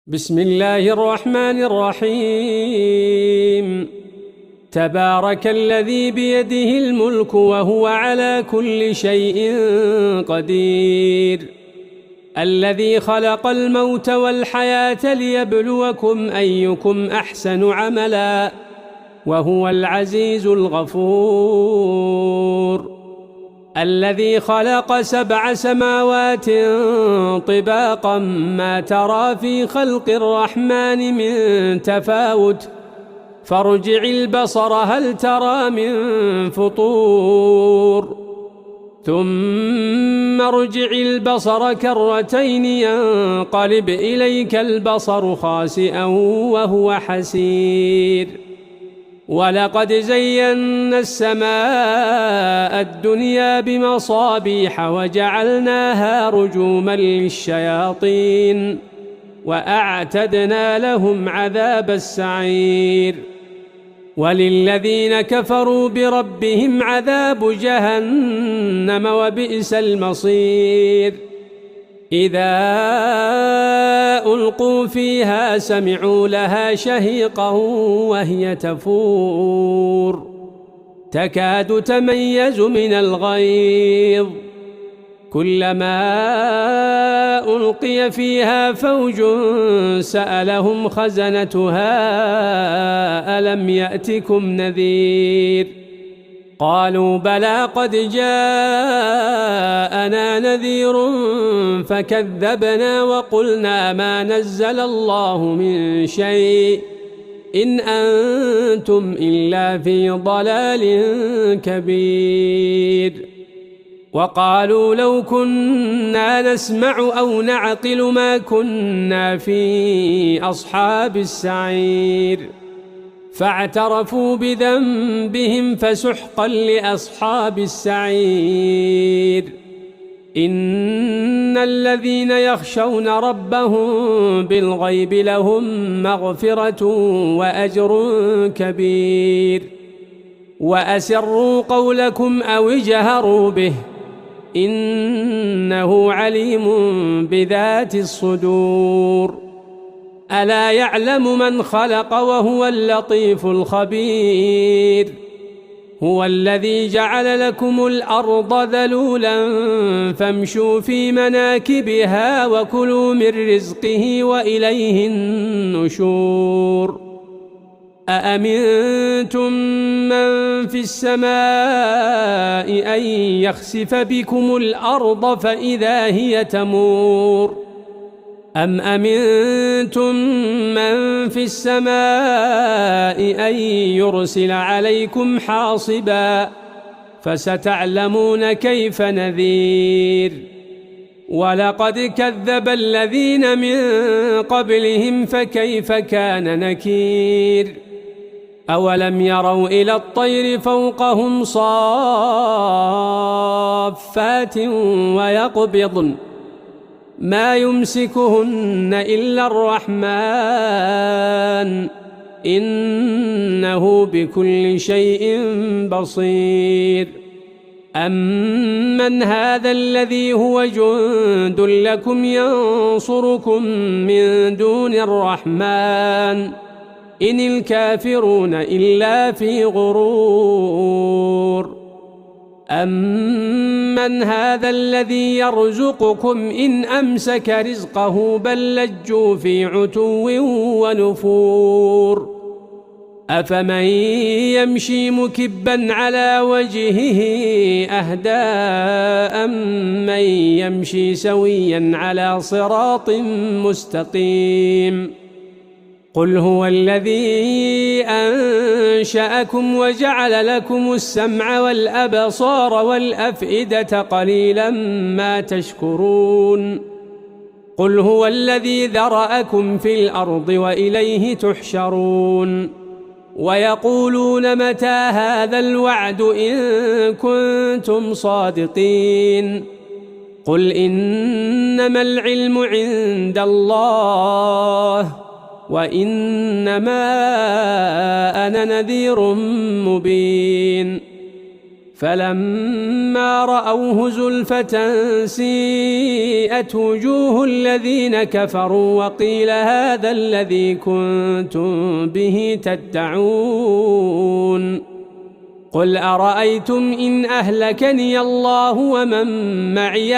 بسم الله الرحمن الرحيم. تبارك الذي بيده الملك وهو على كل شيء قدير، الذي خلق الموت والحياة ليبلوكم أيكم أحسن عملا وهو العزيز الغفور، الذي خلق 7 سماوات طباقا ما ترى في خلق الرحمن من تفاوت، فارجع البصر هل ترى من فطور، ثم ارجع البصر كرتين ينقلب إليك البصر خاسئا وهو حسير. ولقد زينا السماء الدنيا بمصابيح وجعلناها رجوما للشياطين وأعتدنا لهم عذاب السعير. وللذين كفروا بربهم عذاب جهنم وبئس المصير. إذا ألقوا فيها سمعوا لها شهيقا وهي تفور، تكاد تميز من الغيظ، كلما ألقي فيها فوج سألهم خزنتها ألم يأتكم نذير؟ قالوا بلى قد جاءنا نذير فكذبنا وقلنا ما نزل الله من شيء إن أنتم إلا في ضلال كبير. وقالوا لو كنا نسمع أو نعقل ما كنا في أصحاب السعير، فاعترفوا بذنبهم فسحقا لأصحاب السعير. إن الذين يخشون ربهم بالغيب لهم مغفرة وأجر كبير. وأسروا قولكم أو اجهروا به إنه عليم بذات الصدور. ألا يعلم من خلق وهو اللطيف الخبير. هو الذي جعل لكم الأرض ذلولا فامشوا في مناكبها وكلوا من رزقه وإليه النشور. أأمنتم من في السماء أن يخسف بكم الأرض فإذا هي تمور، أم أمنتم من في السماء أن يرسل عليكم حاصبا فستعلمون كيف نذير. ولقد كذب الذين من قبلهم فكيف كان نكير. أولم يروا إلى الطير فوقهم صافات ويقبضن ما يمسكهن إلا الرحمن إنه بكل شيء بصير. أمن هذا الذي هو جند لكم ينصركم من دون الرحمن إن الكافرون إلا في غرور. أمن هذا الذي يرزقكم إن أمسك رزقه بل لجوا في عتو ونفور. أفمن يمشي مكبا على وجهه أهدى أمن يمشي سويا على صراط مستقيم. قل هو الذي أنشأكم وجعل لكم السمع والأبصار والأفئدة قليلا ما تشكرون. قل هو الذي ذرأكم في الأرض وإليه تحشرون. ويقولون متى هذا الوعد إن كنتم صادقين. قل إنما العلم عند الله وإنما أنا نذير مبين. فلما رأوه زلفة سيئت وجوه الذين كفروا وقيل هذا الذي كنتم به تدعون قل أرأيتم إن أهلكني الله ومن معي